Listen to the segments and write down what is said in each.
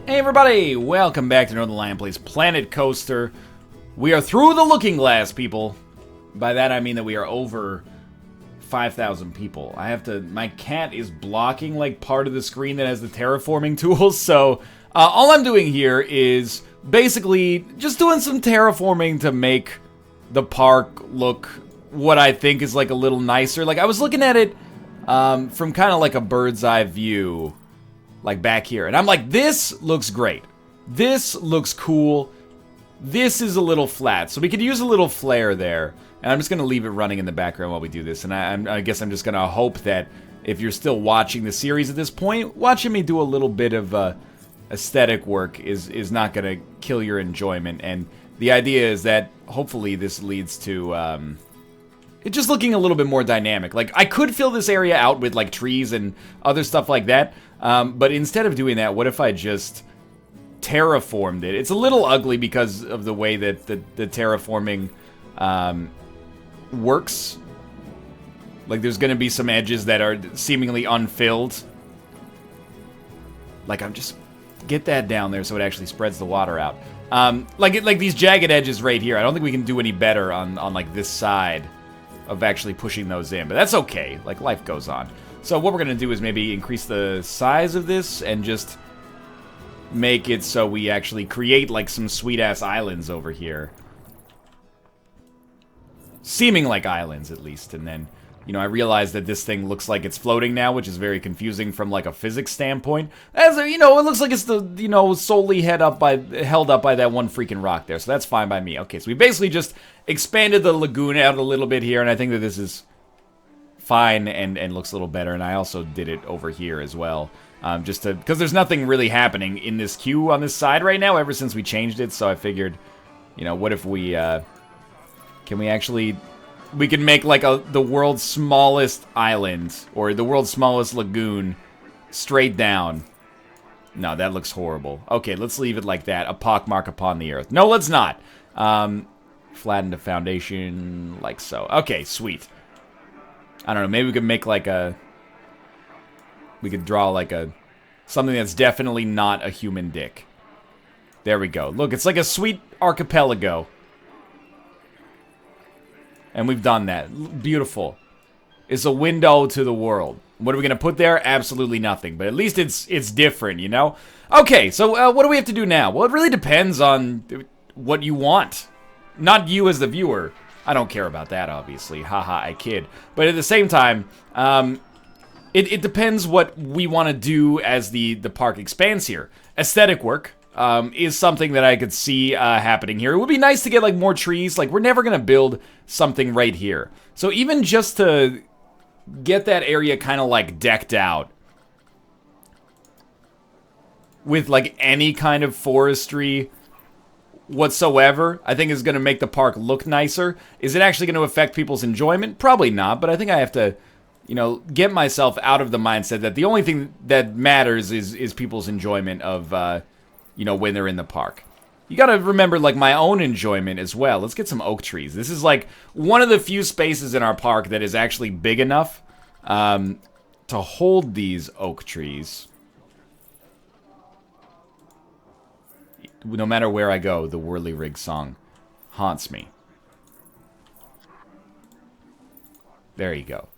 Hey everybody, welcome back to Northernlion Plays Planet Coaster. We are through the looking glass, people. By that I mean that we are over 5,000 people. My cat is blocking like part of the screen that has the terraforming tools, so all I'm doing here is basically just doing some terraforming to make the park look what I think is like a little nicer. Like I was looking at it from kind of like a bird's eye view. Like back here. And I'm like, this looks great. This looks cool. This is a little flat. So we could use a little flare there. And I'm just going to leave it running in the background while we do this. And I guess I'm just going to hope that if you're still watching the series at this point, watching me do a little bit of aesthetic work is not going to kill your enjoyment. And the idea is that hopefully this leads to it just looking a little bit more dynamic. Like, I could fill this area out with, like, trees and other stuff like that. But instead of doing that, what if I just terraformed it? It's a little ugly because of the way that the terraforming works. Like, there's going to be some edges that are seemingly unfilled. Like, I'm just... Get that down there so it actually spreads the water out. Like these jagged edges right here, I don't think we can do any better on like, this side of actually pushing those in. But that's okay. Like, life goes on. So what we're going to do is maybe increase the size of this and just make it so we actually create, like, some sweet-ass islands over here. Seeming like islands, at least. And then, you know, I realize that this thing looks like it's floating now, which is very confusing from, like, a physics standpoint. As, you know, it looks like it's the, you know, solely held up by that one freaking rock there. So that's fine by me. Okay, so we basically just expanded the lagoon out a little bit here, and I think that this is fine and looks a little better. And I also did it over here as well, just to, because there's nothing really happening in this queue on this side right now ever since we changed it. So I figured, you know, what if we can make like the world's smallest island or the world's smallest lagoon straight down. No, that looks horrible. Okay, let's leave it like that, a pockmark upon the earth. No, let's not. Flatten the foundation like so. Okay, sweet. I don't know, maybe we could make like we could draw like something that's definitely not a human dick. There we go. Look, it's like a sweet archipelago. And we've done that. Beautiful. It's a window to the world. What are we going to put there? Absolutely nothing. But at least it's different, you know? Okay, so what do we have to do now? Well, it really depends on what you want. Not you as the viewer. I don't care about that, obviously. Haha, I kid. But at the same time, it depends what we want to do as the park expands here. Aesthetic work is something that I could see happening here. It would be nice to get, like, more trees. Like, we're never going to build something right here. So even just to get that area kind of, like, decked out with, like, any kind of forestry whatsoever, I think is going to make the park look nicer. Is it actually going to affect people's enjoyment? Probably not, but I think I have to, you know, get myself out of the mindset that the only thing that matters is people's enjoyment of, you know, when they're in the park. You gotta remember, like, my own enjoyment as well. Let's get some oak trees. This is, like, one of the few spaces in our park that is actually big enough to hold these oak trees. No matter where I go, the Whirly-Rig song haunts me. There you go.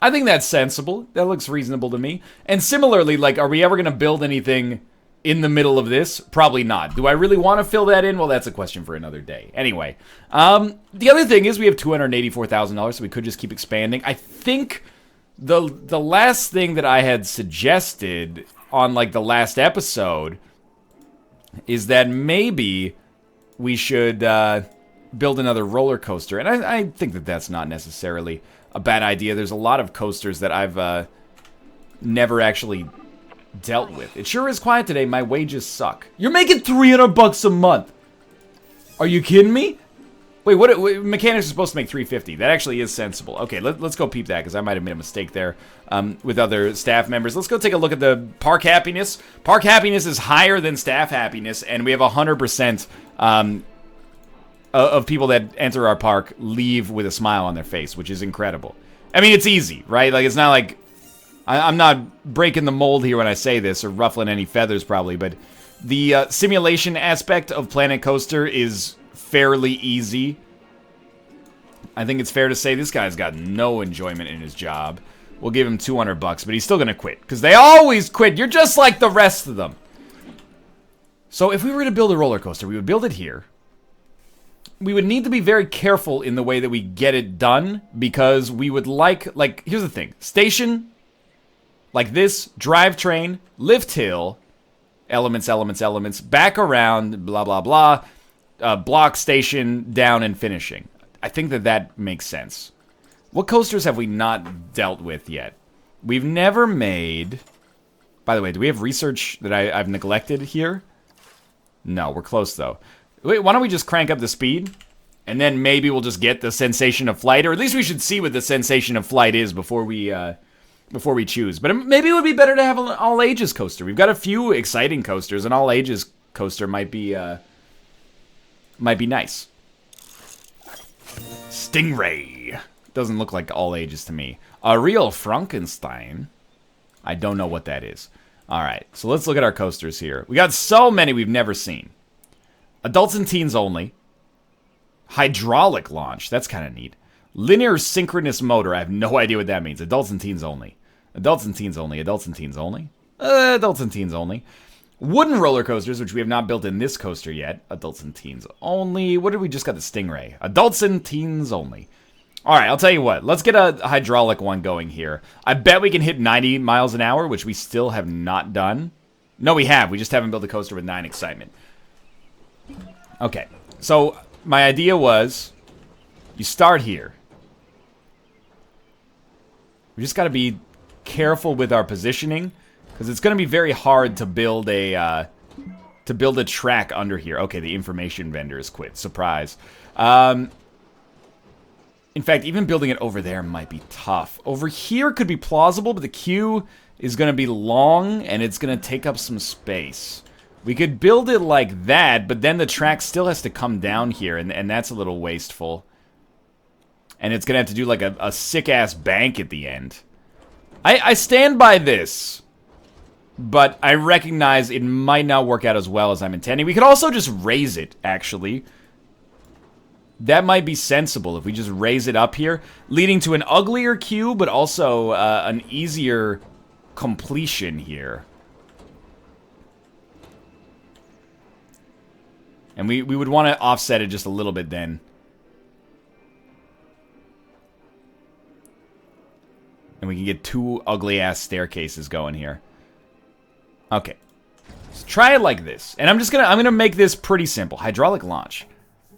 I think that's sensible. That looks reasonable to me. And similarly, like, are we ever going to build anything in the middle of this? Probably not. Do I really want to fill that in? Well, that's a question for another day. Anyway, the other thing is we have $284,000, so we could just keep expanding. I think the last thing that I had suggested on, like, the last episode is that maybe we should build another roller coaster. And I think that that's not necessarily a bad idea. There's a lot of coasters that I've never actually dealt with. It sure is quiet today. My wages suck. You're making $300 a month. Are you kidding me? Wait, what mechanics are supposed to make $350. That actually is sensible. Okay, let's go peep that, because I might have made a mistake there with other staff members. Let's go take a look at the park happiness. Park happiness is higher than staff happiness, and we have 100% of people that enter our park leave with a smile on their face, which is incredible. I mean, it's easy, right? Like, it's not like I'm not breaking the mold here when I say this, or ruffling any feathers probably, but the simulation aspect of Planet Coaster is fairly easy. I think it's fair to say this guy's got no enjoyment in his job. We'll give him 200 bucks, but he's still gonna quit, because they always quit. You're just like the rest of them. So if we were to build a roller coaster, we would build it here. We would need to be very careful in the way that we get it done, because we would like, here's the thing. Station, like this, drivetrain, lift hill, elements, elements, elements, back around, blah, blah, blah, block, station, down, and finishing. I think that makes sense. What coasters have we not dealt with yet? We've never made... By the way, do we have research that I've neglected here? No, we're close, though. Wait, why don't we just crank up the speed? And then maybe we'll just get the sensation of flight, or at least we should see what the sensation of flight is before we choose. But maybe it would be better to have an all-ages coaster. We've got a few exciting coasters. An all-ages coaster might be nice. Stingray. Doesn't look like all ages to me. A real Frankenstein. I don't know what that is. Alright, so let's look at our coasters here. We got so many we've never seen. Adults and teens only. Hydraulic launch. That's kind of neat. Linear synchronous motor. I have no idea what that means. Adults and teens only. Adults and teens only. Adults and teens only. Adults and teens only. Wooden roller coasters, which we have not built in this coaster yet. Adults and teens only. What did we just got? The Stingray. Adults and teens only. Alright, I'll tell you what. Let's get a hydraulic one going here. I bet we can hit 90 miles an hour, which we still have not done. No, we have. We just haven't built a coaster with 9 excitement. Okay. So, my idea was, you start here. We just got to be careful with our positioning, because it's going to be very hard to build a track under here. Okay, the information vendor has quit. Surprise. In fact, even building it over there might be tough. Over here could be plausible, but the queue is going to be long, and it's going to take up some space. We could build it like that, but then the track still has to come down here, and that's a little wasteful. And it's going to have to do like a sick-ass bank at the end. I stand by this, but I recognize it might not work out as well as I'm intending. We could also just raise it, actually. That might be sensible if we just raise it up here, leading to an uglier queue, but also an easier completion here. And we would want to offset it just a little bit then. And we can get 2 ugly-ass staircases going here. Okay. Let's try it like this. And I'm gonna make this pretty simple. Hydraulic launch.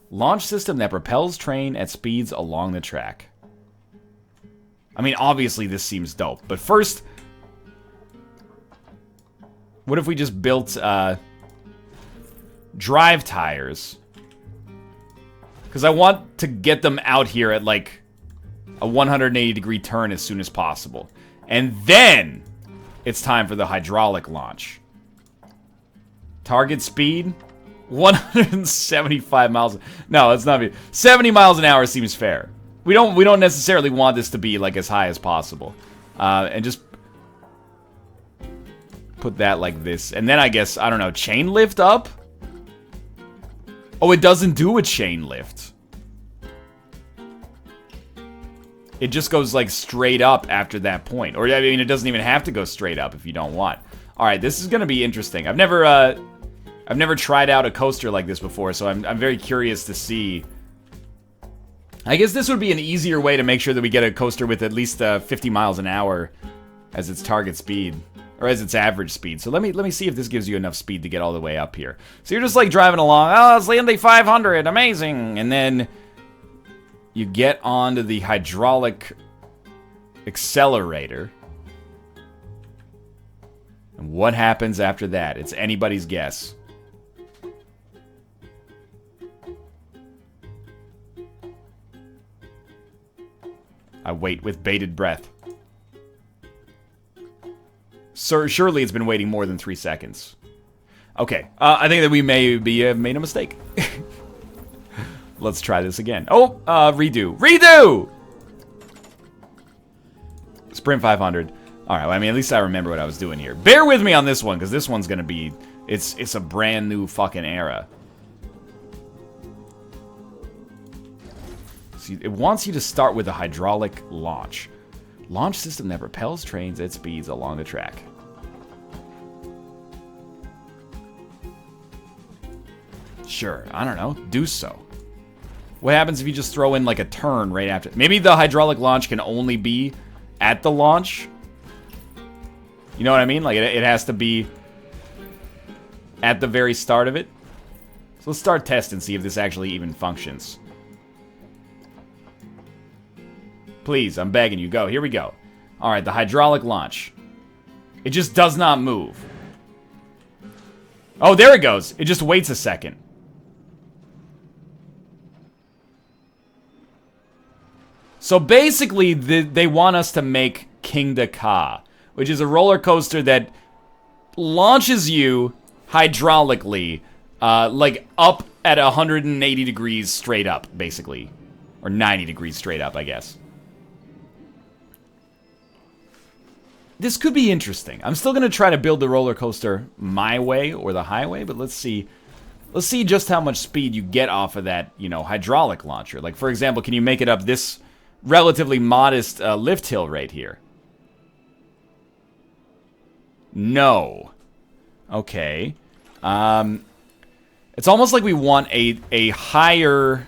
Launch system that propels train at speeds along the track. I mean, obviously this seems dope. But first, what if we just built drive tires? Because I want to get them out here at like a 180-degree turn as soon as possible. And then it's time for the hydraulic launch. Target speed 175 miles. No, it's not. 70 miles an hour seems fair. We don't necessarily want this to be like as high as possible. And just put that like this. And then I guess, I don't know, chain lift up? Oh, it doesn't do a chain lift. It just goes like straight up after that point. Or I mean, it doesn't even have to go straight up if you don't want. All right, this is gonna be interesting. I've never tried out a coaster like this before, so I'm very curious to see. I guess this would be an easier way to make sure that we get a coaster with at least 50 miles an hour as its target speed, or as its average speed. So let me see if this gives you enough speed to get all the way up here. So you're just like driving along. Oh, it's Lindy 500, amazing, and then you get onto the hydraulic accelerator. And what happens after that? It's anybody's guess. I wait with bated breath. Surely it's been waiting more than 3 seconds. Okay, I think that we may be made a mistake. Let's try this again. Oh, redo. Redo! Sprint 500. Alright, well, I mean, at least I remember what I was doing here. Bear with me on this one, because this one's gonna be... It's a brand new fucking era. See, it wants you to start with a hydraulic launch. Launch system that propels trains at speeds along the track. Sure, I don't know. Do so. What happens if you just throw in, like, a turn right after? Maybe the hydraulic launch can only be at the launch? You know what I mean? Like, it has to be at the very start of it. So let's start testing, see if this actually even functions. Please, I'm begging you, go. Here we go. Alright, the hydraulic launch. It just does not move. Oh, there it goes. It just waits a second. So basically, they want us to make Kingda Ka, which is a roller coaster that launches you hydraulically, like up at 180 degrees straight up, basically. Or 90 degrees straight up, I guess. This could be interesting. I'm still going to try to build the roller coaster my way or the highway, but let's see. Let's see just how much speed you get off of that, you know, hydraulic launcher. Like, for example, can you make it up this relatively modest lift hill right here? No. Okay. It's almost like we want a higher,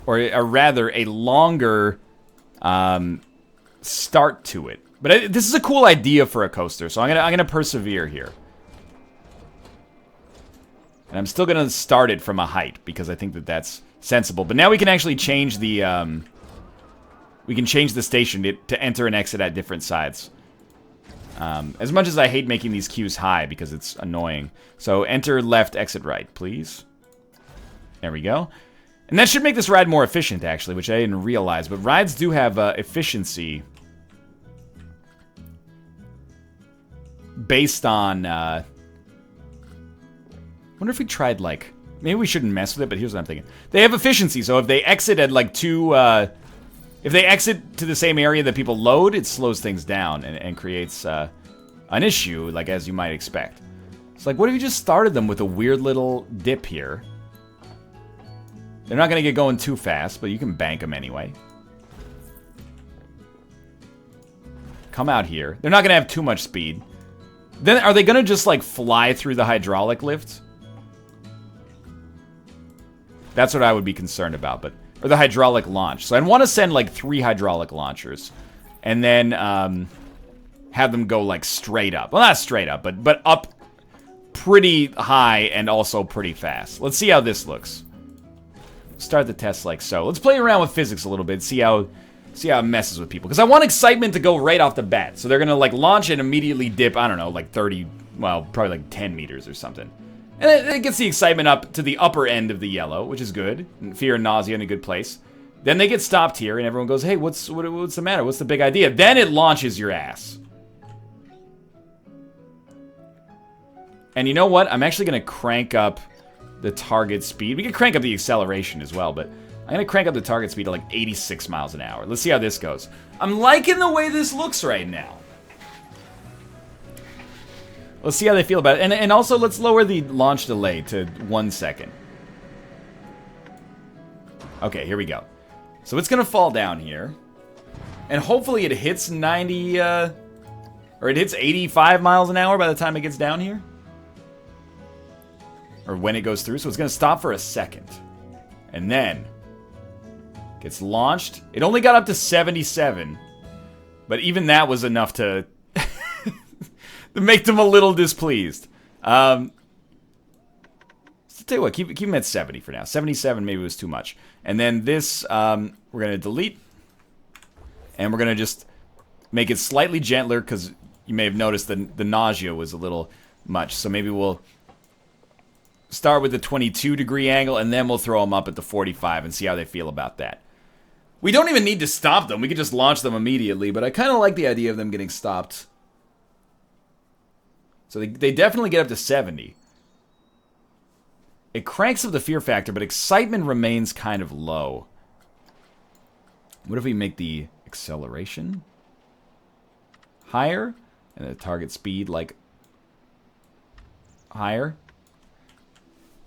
or rather a longer start to it. But this is a cool idea for a coaster, so I'm gonna persevere here. And I'm still gonna start it from a height because I think that's sensible. But now we can actually change the station to enter and exit at different sides. As much as I hate making these queues high because it's annoying. So enter left, exit right, please. There we go. And that should make this ride more efficient, actually, which I didn't realize. But rides do have efficiency based on... I wonder if we tried, like... Maybe we shouldn't mess with it, but here's what I'm thinking. They have efficiency, so if they exit at, like, if they exit to the same area that people load, it slows things down and creates an issue, like, as you might expect. It's like, what if you just started them with a weird little dip here? They're not going to get going too fast, but you can bank them anyway. Come out here. They're not going to have too much speed. Then, are they going to just, like, fly through the hydraulic lift? That's what I would be concerned about, but... Or the hydraulic launch. So I'd want to send, like, 3 hydraulic launchers. And then, have them go, like, straight up. Well, not straight up, but up pretty high and also pretty fast. Let's see how this looks. Start the test like so. Let's play around with physics a little bit, see how it messes with people. Because I want excitement to go right off the bat. So they're going to, like, launch and immediately dip, I don't know, like 30, well, probably like 10 meters or something. And it gets the excitement up to the upper end of the yellow, which is good. Fear and nausea in a good place. Then they get stopped here, and everyone goes, hey, what's the matter? What's the big idea? Then it launches your ass. And you know what? I'm actually going to crank up the target speed. We can crank up the acceleration as well, but I'm going to crank up the target speed to like 86 miles an hour. Let's see how this goes. I'm liking the way this looks right now. Let's see how they feel about it. And also, let's lower the launch delay to 1 second. Okay, here we go. So it's going to fall down here. And hopefully it hits 90, or it hits 85 miles an hour by the time it gets down here. Or when it goes through. So it's going to stop for a second. And then gets launched. It only got up to 77. But even that was enough to... to make them a little displeased. So tell you what, keep them at 70 for now. 77 maybe was too much. And then this, we're going to delete. And we're going to just make it slightly gentler, because you may have noticed that the nausea was a little much. So maybe we'll start with the 22-degree angle, and then we'll throw them up at the 45 and see how they feel about that. We don't even need to stop them. We could just launch them immediately, but I kind of like the idea of them getting stopped. So they definitely get up to 70. It cranks up the fear factor, but excitement remains kind of low. What if we make the acceleration higher. And the target speed, like, higher.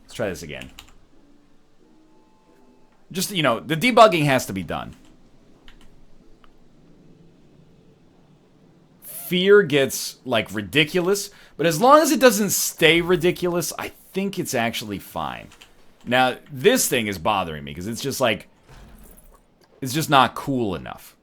Let's try this again. Just, you know, the debugging has to be done. Fear gets, like, ridiculous. But as long as it doesn't stay ridiculous, I think it's actually fine. Now, this thing is bothering me because it's just, like, it's just not cool enough.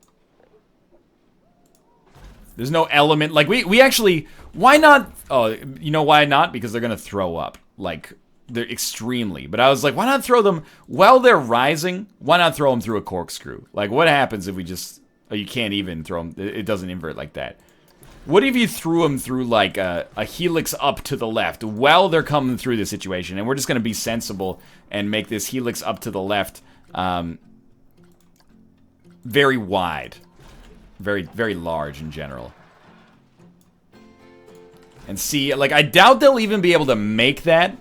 There's no element. Like, we actually... Why not... Oh, you know why not? Because they're going to throw up. Like, they're extremely. But I was like, why not throw them... While they're rising, why not throw them through a corkscrew? Like, what happens if we just... Oh, you can't even throw them... It doesn't invert like that. What if you threw them through, like, a helix up to the left while they're coming through the situation? And we're just going to be sensible and make this helix up to the left very wide. Very, very large in general. And see, like, I doubt they'll even be able to make that.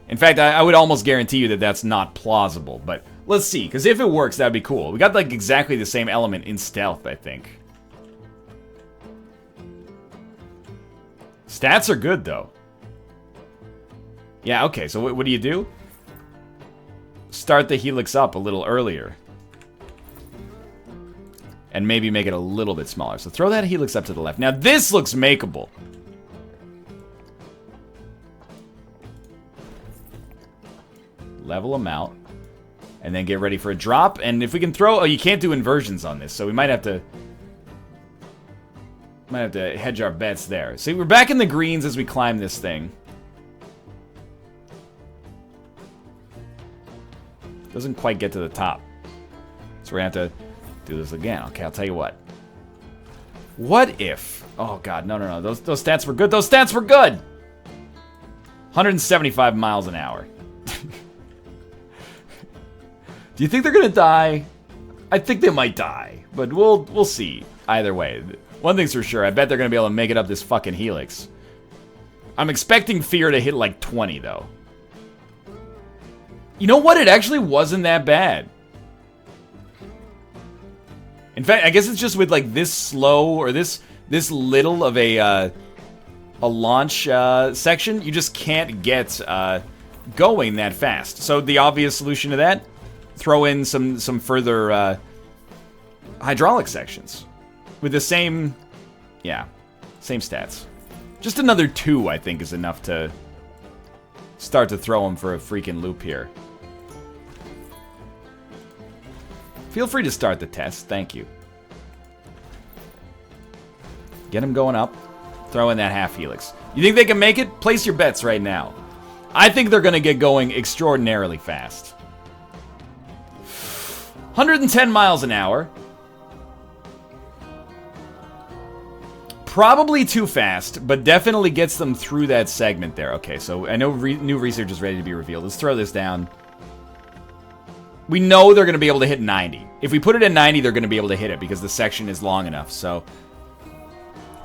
In fact, I would almost guarantee you that that's not plausible. But let's see, because if it works, that'd be cool. We got, like, exactly the same element in stealth, I think. Stats are good, though. Yeah, okay, so what do you do? Start the helix up a little earlier. And maybe make it a little bit smaller. So throw that helix up to the left. Now this looks makeable. Level them out. And then get ready for a drop. And if we can throw... Oh, you can't do inversions on this. So we might have to... hedge our bets there. See, we're back in the greens as we climb this thing. Doesn't quite get to the top. So we're going to have to... do this again. Okay, I'll tell you what. What if... Oh, God, no. Those stats were good. Those stats were good! 175 miles an hour. Do you think they're gonna die? I think they might die. But we'll see. Either way. One thing's for sure. I bet they're gonna be able to make it up this fucking helix. I'm expecting Fear to hit like 20, though. You know what? It actually wasn't that bad. In fact, I guess it's just with like this slow or this little of a launch section, you just can't get going that fast. So the obvious solution to that, throw in some further hydraulic sections with the same, same stats. Just another 2, I think, is enough to start to throw them for a freaking loop here. Feel free to start the test. Thank you. Get them going up. Throw in that half helix. You think they can make it? Place your bets right now. I think they're going to get going extraordinarily fast. 110 miles an hour. Probably too fast, but definitely gets them through that segment there. Okay, so I know new research is ready to be revealed. Let's throw this down. We know they're going to be able to hit 90. If we put it at 90, they're going to be able to hit it because the section is long enough, so...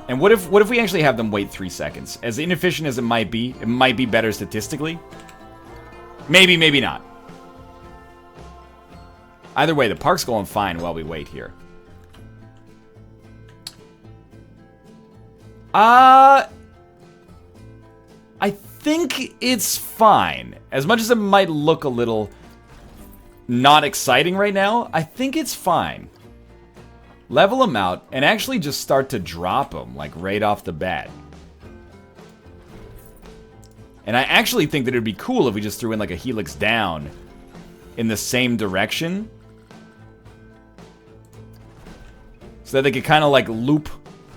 And what if we actually have them wait 3 seconds? As inefficient as it might be better statistically. Maybe, maybe not. Either way, the park's going fine while we wait here. I think it's fine. As much as it might look a little not exciting right now, I think it's fine. Level them out and actually just start to drop them, like right off the bat. And I actually think that it'd be cool if we just threw in like a helix down in the same direction. So that they could kind of like loop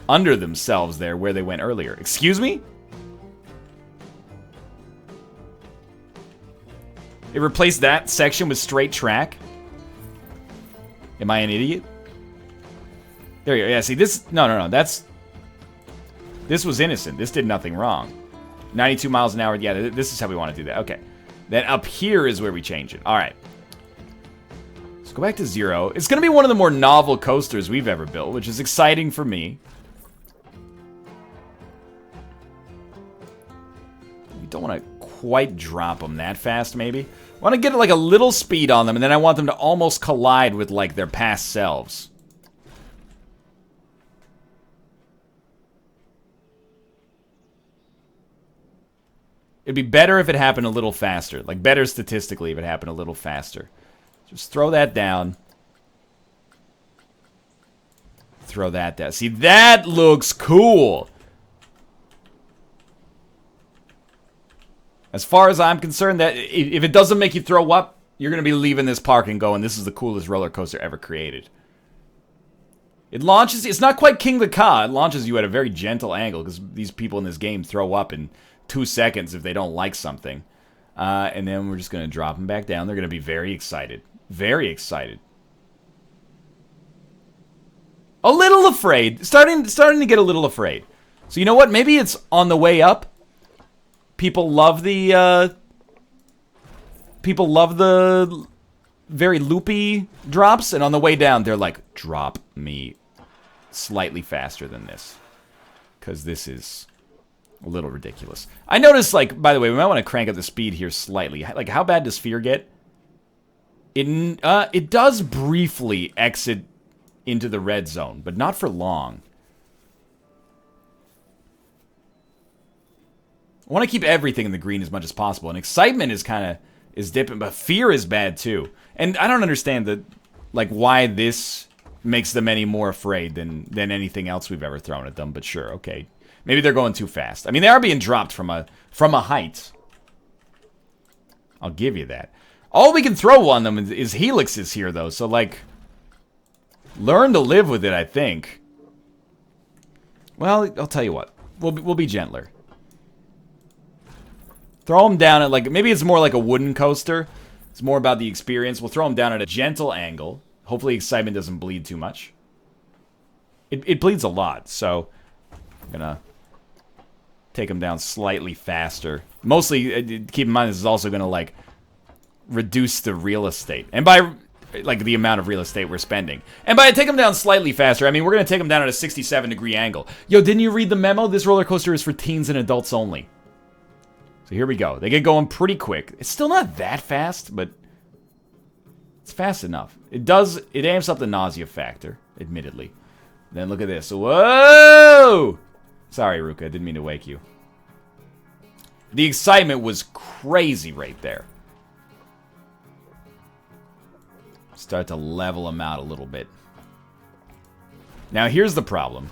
under themselves there where they went earlier. Excuse me? It replaced that section with straight track? Am I an idiot? There you go. Yeah, see, this... No. This was innocent. This did nothing wrong. 92 miles an hour. Yeah, this is how we want to do that. Okay. Then up here is where we change it. All right. Let's go back to 0. It's going to be one of the more novel coasters we've ever built, which is exciting for me. We don't want to quite drop them that fast, maybe. I want to get like a little speed on them, and then I want them to almost collide with like their past selves. It'd be better if it happened a little faster. Like, better statistically if it happened a little faster. Just throw that down. Throw that down. See, that looks cool. As far as I'm concerned, that if it doesn't make you throw up, you're going to be leaving this park and going, this is the coolest roller coaster ever created. It launches, it's not quite King the Ka. It launches you at a very gentle angle because these people in this game throw up in 2 seconds if they don't like something. And then we're just going to drop them back down. They're going to be very excited. Very excited. A little afraid. Starting to get a little afraid. So you know what? Maybe it's on the way up. People love the very loopy drops, and on the way down, they're like, drop me slightly faster than this. Because this is a little ridiculous. I noticed, like, by the way, we might want to crank up the speed here slightly. Like, how bad does Fear get? It does briefly exit into the red zone, but not for long. I want to keep everything in the green as much as possible, and excitement is dipping, but fear is bad too. And I don't understand why this makes them any more afraid than anything else we've ever thrown at them. But sure, okay, maybe they're going too fast. I mean, they are being dropped from a height. I'll give you that. All we can throw on them is helixes here, though. So like, learn to live with it, I think. Well, I'll tell you what. We'll be gentler. Throw them down at, like, maybe it's more like a wooden coaster. It's more about the experience. We'll throw them down at a gentle angle. Hopefully excitement doesn't bleed too much. It bleeds a lot, so I'm gonna take them down slightly faster. Mostly, keep in mind, this is also gonna, like, reduce the real estate. And by, like, the amount of real estate we're spending. And by take them down slightly faster, I mean, we're gonna take them down at a 67-degree angle. Yo, didn't you read the memo? This roller coaster is for teens and adults only. So here we go. They get going pretty quick. It's still not that fast, but it's fast enough. It amps up the nausea factor, admittedly. Then look at this. Whoa! Sorry, Ruka. I didn't mean to wake you. The excitement was crazy right there. Start to level them out a little bit. Now, here's the problem.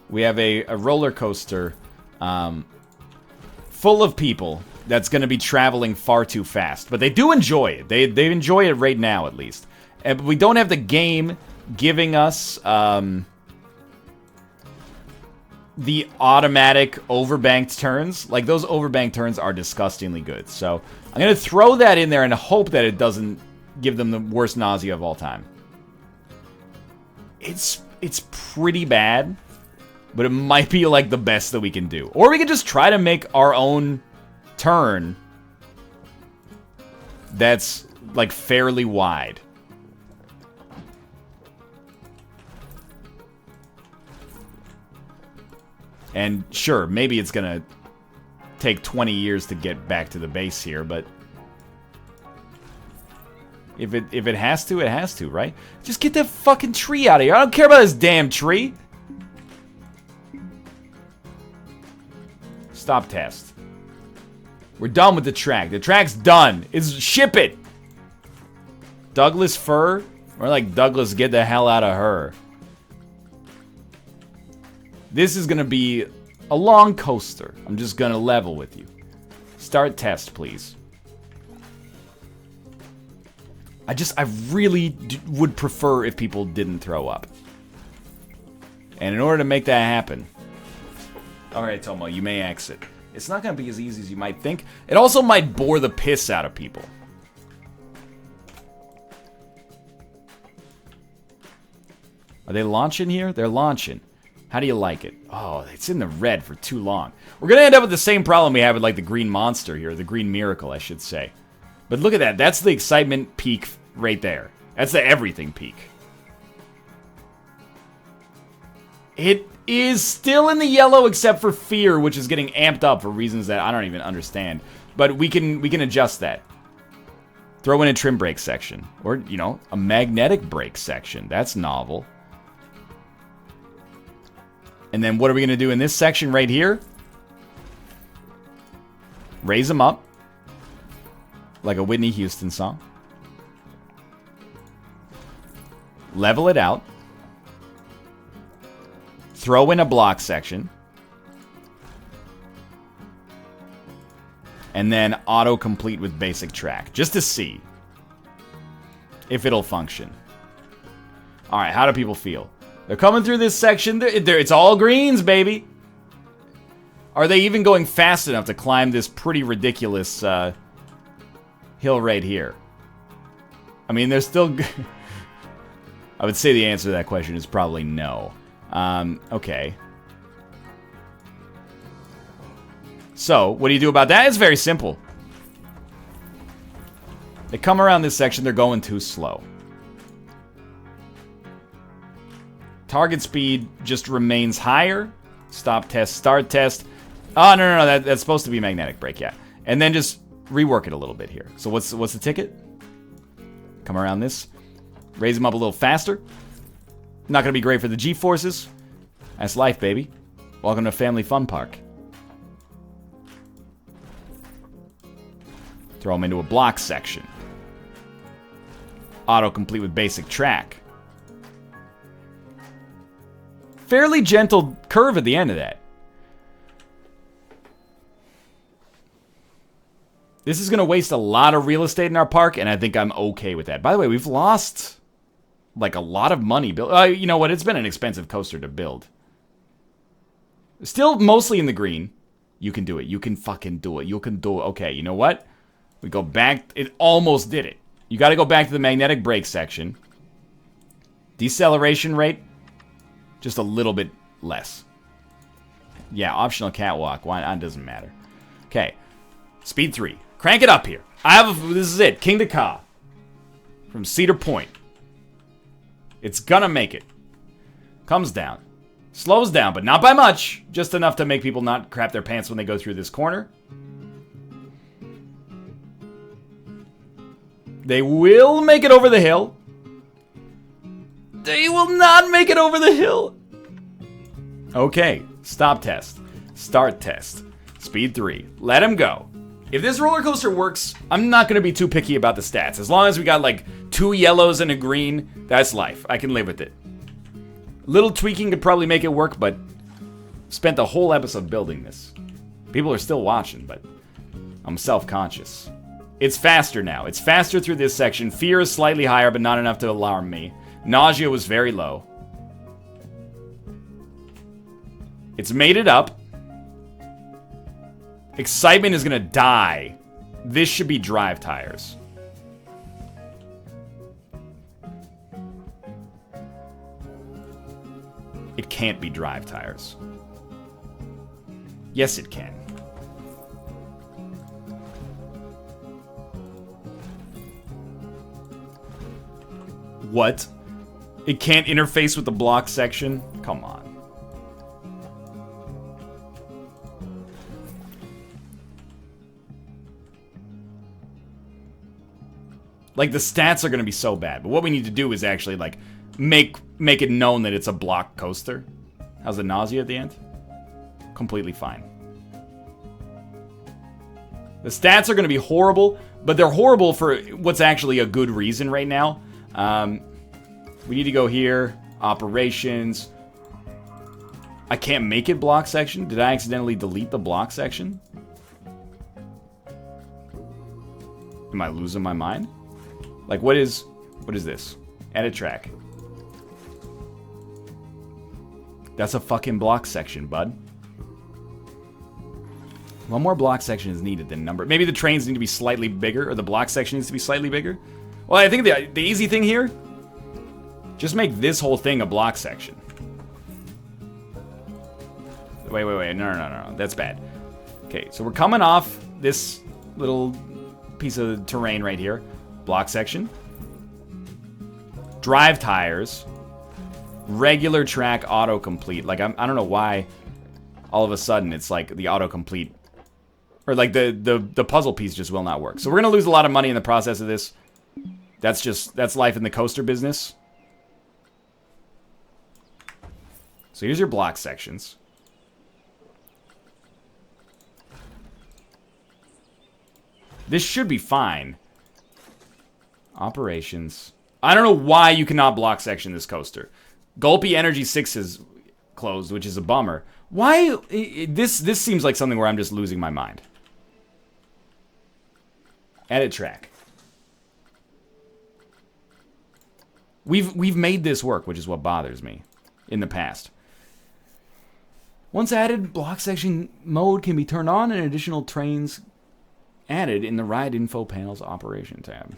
We have a roller coaster full of people that's going to be traveling far too fast. But they do enjoy it. They enjoy it right now, at least. But we don't have the game giving us the automatic overbanked turns. Like, those overbanked turns are disgustingly good. So I'm going to throw that in there and hope that it doesn't give them the worst nausea of all time. It's pretty bad. But it might be, like, the best that we can do. Or we could just try to make our own turn that's, like, fairly wide. And, sure, maybe it's gonna take 20 years to get back to the base here, but if it has to, it has to, right? Just get that fucking tree out of here. I don't care about this damn tree. Stop test. We're done with the track. The track's done. Ship it. Douglas fir? Or like Douglas get the hell out of her. This is gonna be a long coaster. I'm just gonna level with you. Start test, please. I really would prefer if people didn't throw up. And in order to make that happen, alright, Tomo, you may exit. It's not going to be as easy as you might think. It also might bore the piss out of people. Are they launching here? They're launching. How do you like it? Oh, it's in the red for too long. We're going to end up with the same problem we have with, like, the Green Monster here. The Green Miracle, I should say. But look at that. That's the excitement peak right there. That's the everything peak. It is still in the yellow except for fear, which is getting amped up for reasons that I don't even understand. But we can adjust that. Throw in a trim brake section. Or, you know, a magnetic brake section. That's novel. And then what are we going to do in this section right here? Raise them up. Like a Whitney Houston song. Level it out. Throw in a block section. And then auto-complete with basic track. Just to see if it'll function. Alright, how do people feel? They're coming through this section. It's all greens, baby. Are they even going fast enough to climb this pretty ridiculous hill right here? I mean, they're still... I would say the answer to that question is probably no. Okay. So, what do you do about that? It's very simple. They come around this section, they're going too slow. Target speed just remains higher. Stop test, start test. Oh, no, that's supposed to be magnetic brake, yeah. And then just rework it a little bit here. So what's the ticket? Come around this. Raise them up a little faster. Not going to be great for the G-forces. That's life, baby. Welcome to Family Fun Park. Throw them into a block section. Auto-complete with basic track. Fairly gentle curve at the end of that. This is going to waste a lot of real estate in our park, and I think I'm okay with that. By the way, we've lost, like, a lot of money. You know what? It's been an expensive coaster to build. Still mostly in the green. You can do it. You can fucking do it. You can do it. Okay, you know what? We go back. It almost did it. You got to go back to the magnetic brake section. Deceleration rate, just a little bit less. Yeah, optional catwalk. Why? It doesn't matter. Okay, speed 3. Crank it up here. This is it. King to Ka. From Cedar Point. It's gonna make it. Comes down. Slows down, but not by much. Just enough to make people not crap their pants when they go through this corner. They will make it over the hill. They will not make it over the hill. Okay, stop test. Start test. Speed 3. Let him go. If this roller coaster works, I'm not going to be too picky about the stats. As long as we got like 2 yellows and a green, that's life. I can live with it. Little tweaking could probably make it work, but spent the whole episode building this. People are still watching, but I'm self-conscious. It's faster now. It's faster through this section. Fear is slightly higher, but not enough to alarm me. Nausea was very low. It's made it up. Excitement is gonna die. This should be drive tires. It can't be drive tires. Yes, it can. What? It can't interface with the block section? Come on. Like, the stats are going to be so bad. But what we need to do is actually, like, make it known that it's a block coaster. How's the nausea at the end? Completely fine. The stats are going to be horrible, but they're horrible for what's actually a good reason right now. We need to go here. Operations. I can't make it block section. Did I accidentally delete the block section? Am I losing my mind? Like, what is this? Edit track. That's a fucking block section, bud. One more block section is needed than number. Maybe the trains need to be slightly bigger, or the block section needs to be slightly bigger. Well, I think the easy thing here, just make this whole thing a block section. Wait. No. That's bad. Okay, so we're coming off this little piece of terrain right here. Block section. Drive tires. Regular track autocomplete. Like, I don't know why all of a sudden it's like the autocomplete, or like the puzzle piece just will not work. So we're going to lose a lot of money in the process of this. That's life in the coaster business. So here's your block sections. This should be fine. Operations. I don't know why you cannot block section this coaster. Gulpy Energy 6 is closed, which is a bummer. Why? This seems like something where I'm just losing my mind. Edit track. We've made this work, which is what bothers me in the past. Once added, block section mode can be turned on and additional trains added in the ride info panel's operation tab.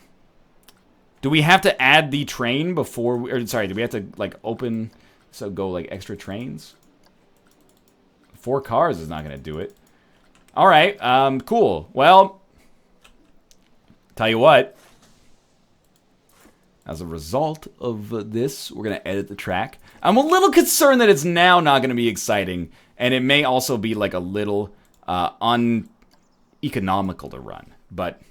Do we have to add the train before we, or sorry, do we have to like open, so go like extra trains? 4 cars is not going to do it. All right, cool. Well, tell you what. As a result of this, we're going to edit the track. I'm a little concerned that it's now not going to be exciting, and it may also be like a little uneconomical to run. But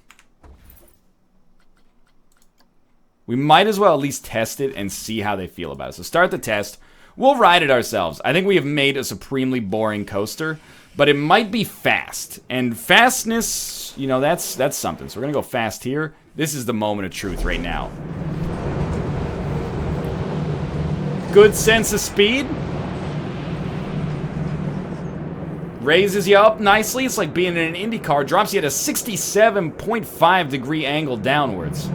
we might as well at least test it and see how they feel about it. So start the test. We'll ride it ourselves. I think we have made a supremely boring coaster, but it might be fast. And fastness, you know, that's something. So we're going to go fast here. This is the moment of truth right now. Good sense of speed. Raises you up nicely. It's like being in an Indy car. Drops you at a 67.5 degree angle downwards.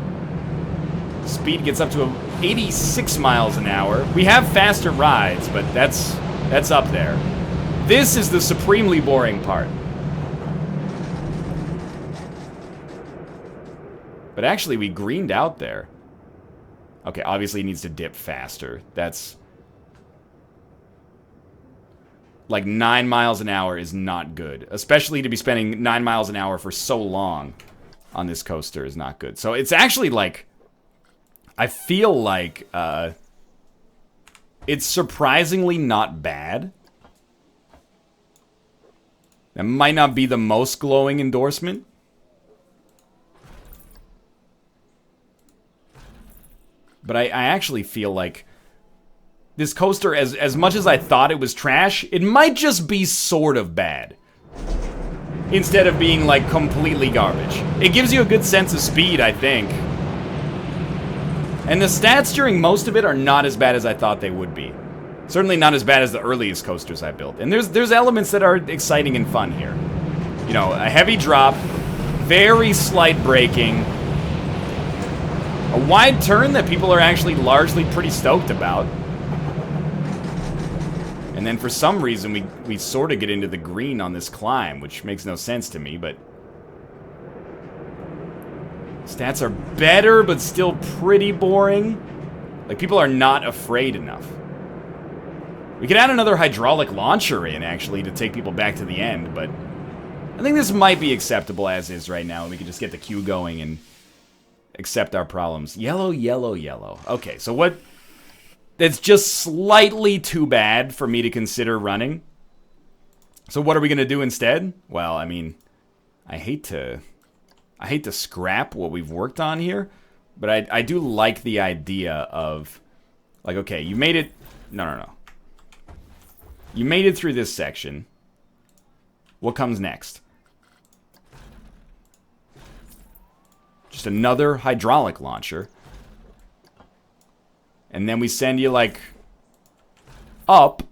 Speed gets up to 86 miles an hour. We have faster rides, but that's up there. This is the supremely boring part. But actually, we greened out there. Okay, obviously it needs to dip faster. That's... like 9 miles an hour is not good. Especially to be spending 9 miles an hour for so long on this coaster is not good. So it's actually like... I feel like it's surprisingly not bad. That might not be the most glowing endorsement. But I actually feel like this coaster, as much as I thought it was trash, it might just be sort of bad. Instead of being, like, completely garbage. It gives you a good sense of speed, I think. And the stats during most of it are not as bad as I thought they would be. Certainly not as bad as the earliest coasters I built. And there's elements that are exciting and fun here. You know, a heavy drop, very slight braking, a wide turn that people are actually largely pretty stoked about. And then for some reason, we sort of get into the green on this climb, which makes no sense to me, but... stats are better, but still pretty boring. Like, people are not afraid enough. We could add another hydraulic launcher in, actually, to take people back to the end, but... I think this might be acceptable as is right now, and we can just get the queue going and accept our problems. Yellow, yellow, yellow. Okay, so what... It's just slightly too bad for me to consider running. So what are we going to do instead? Well, I mean, I hate to scrap what we've worked on here, but I do like the idea of, like, okay, you made it... No. You made it through this section. What comes next? Just another hydraulic launcher. And then we send you, like, up.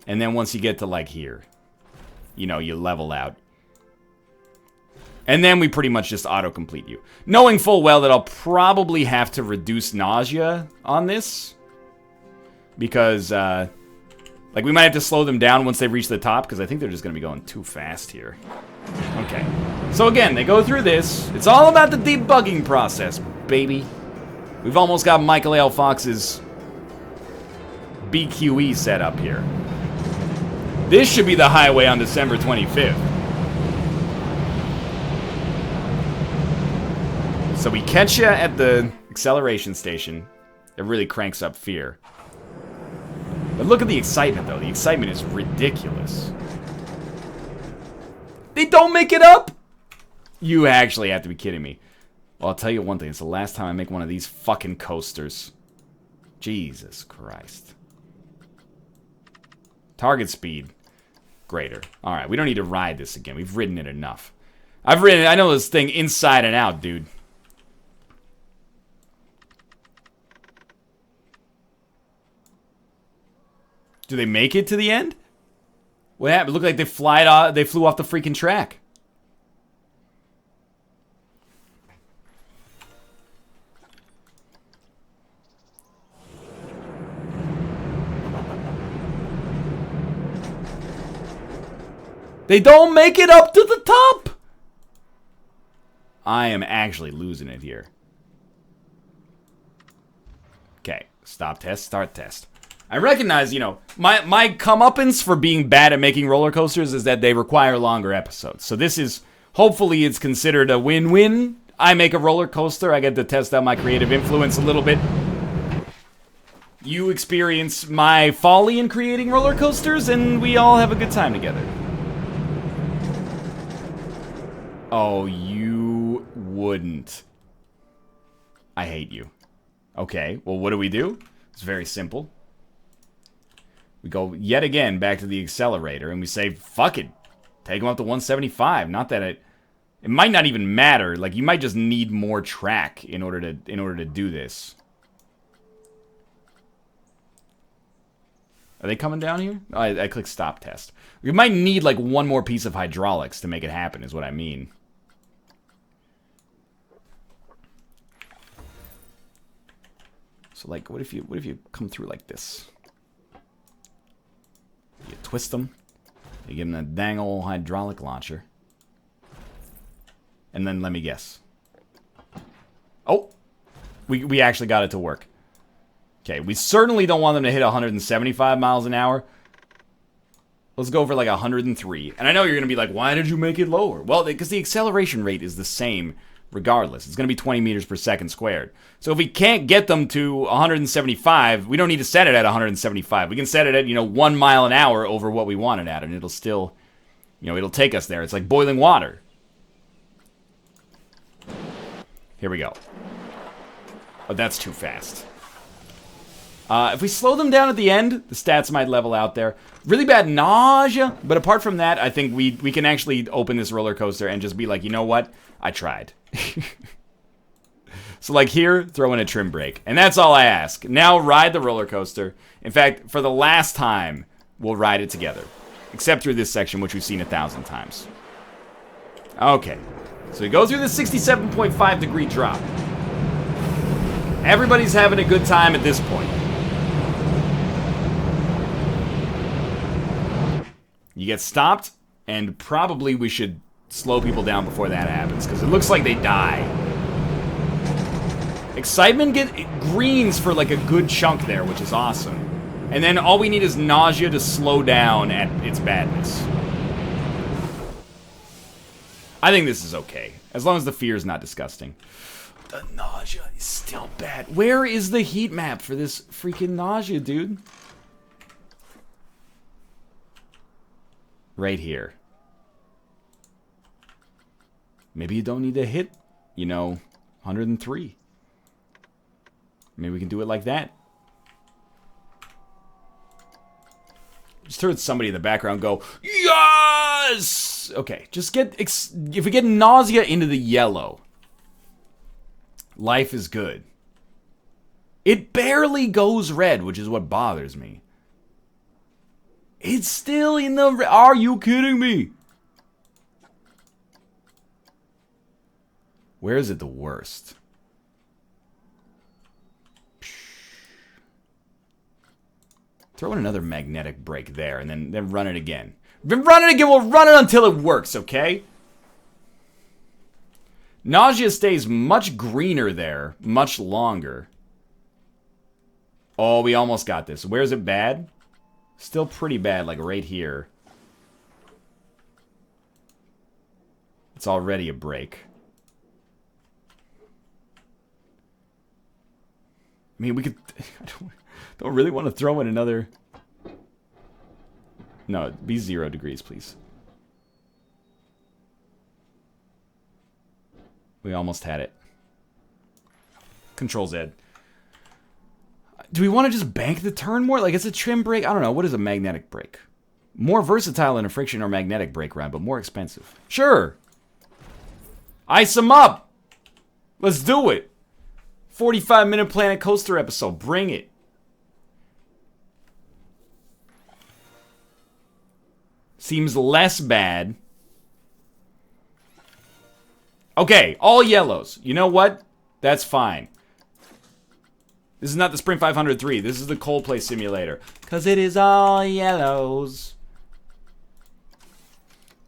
And then once you get to, like, here, you know, you level out. And then we pretty much just auto-complete you. Knowing full well that I'll probably have to reduce nausea on this. Because, like, we might have to slow them down once they reach the top, because I think they're just going to be going too fast here. Okay. So again, they go through this. It's all about the debugging process, baby. We've almost got Michael L. Fox's BQE set up here. This should be the highway on December 25th. So we catch you at the acceleration station. It really cranks up fear. But look at the excitement, though. The excitement is ridiculous. They don't make it up? You actually have to be kidding me. Well, I'll tell you one thing. It's the last time I make one of these fucking coasters. Jesus Christ. Target speed. Greater. All right, we don't need to ride this again. We've ridden it enough. I've ridden it. I know this thing inside and out, dude. Do they make it to the end? What happened? It looked like they flew off the freaking track. They don't make it up to the top! I am actually losing it here. Okay, stop test, start test. I recognize, you know, my comeuppance for being bad at making roller coasters is that they require longer episodes. So this is, hopefully it's considered a win-win. I make a roller coaster, I get to test out my creative influence a little bit. You experience my folly in creating roller coasters, and we all have a good time together. Oh, you wouldn't. I hate you. Okay, well, what do? It's very simple. We go yet again back to the accelerator, and we say, fuck it. Take them up to 175. Not that it might not even matter. Like, you might just need more track in order to do this. Are they coming down here? Oh, I clicked stop test. We might need, like, one more piece of hydraulics to make it happen, is what I mean. So, like, what if you come through like this? You twist them. You give them that dang old hydraulic launcher. And then let me guess. Oh! We actually got it to work. Okay, we certainly don't want them to hit 175 miles an hour. Let's go for like 103. And I know you're going to be like, why did you make it lower? Well, because the acceleration rate is the same regardless. It's going to be 20 meters per second squared. So if we can't get them to 175, we don't need to set it at 175. We can set it at, 1 mile an hour over what we want it at, and it'll still, it'll take us there. It's like boiling water. Here we go. But that's too fast. If we slow them down at the end, the stats might level out there. Really bad nausea, but apart from that, I think we can actually open this roller coaster and just be like, you know what? I tried. So like here, throw in a trim brake. And that's all I ask. Now ride the roller coaster. In fact, for the last time, we'll ride it together. Except through this section, which we've seen 1,000 times. Okay. So we go through the 67.5 degree drop. Everybody's having a good time at this point. You get stopped, and probably we should slow people down before that happens, because it looks like they die. Excitement greens for like a good chunk there, which is awesome. And then all we need is nausea to slow down at its badness. I think this is okay, as long as the fear is not disgusting. The nausea is still bad. Where is the heat map for this freaking nausea, dude? Right here. Maybe you don't need to hit, 103. Maybe we can do it like that. Just heard somebody in the background go, yes! Okay, just if we get nausea into the yellow, life is good. It barely goes red, which is what bothers me. It's still in the red. Are you kidding me? Where is it the worst? Throw in another magnetic brake there, and then run it again. Then run it again. We'll run it until it works, okay? Nausea stays much greener there, much longer. Oh, we almost got this. Where is it bad? Still pretty bad, like right here. It's already a break. I mean, we could... I don't really want to throw in another... No, be 0 degrees, please. We almost had it. Control Z. Do we want to just bank the turn more? Like, it's a trim brake? I don't know. What is a magnetic brake? More versatile than a friction or magnetic brake ride, but more expensive. Sure. Ice them up. Let's do it. 45-minute Planet Coaster episode. Bring it. Seems less bad. Okay, all yellows. You know what? That's fine. This is not the Sprint 503. This is the Coldplay simulator. Because it is all yellows.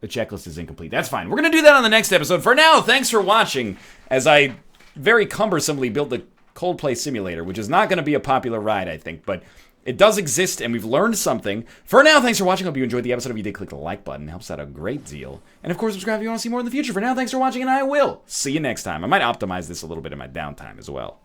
The checklist is incomplete. That's fine. We're going to do that on the next episode. For now, thanks for watching as I very cumbersomely built the Coldplay simulator, which is not going to be a popular ride, I think, but it does exist, and we've learned something. For now, thanks for watching. Hope you enjoyed the episode. If you did, click the like button. It helps out a great deal. And, of course, subscribe if you want to see more in the future. For now, thanks for watching, and I will see you next time. I might optimize this a little bit in my downtime as well.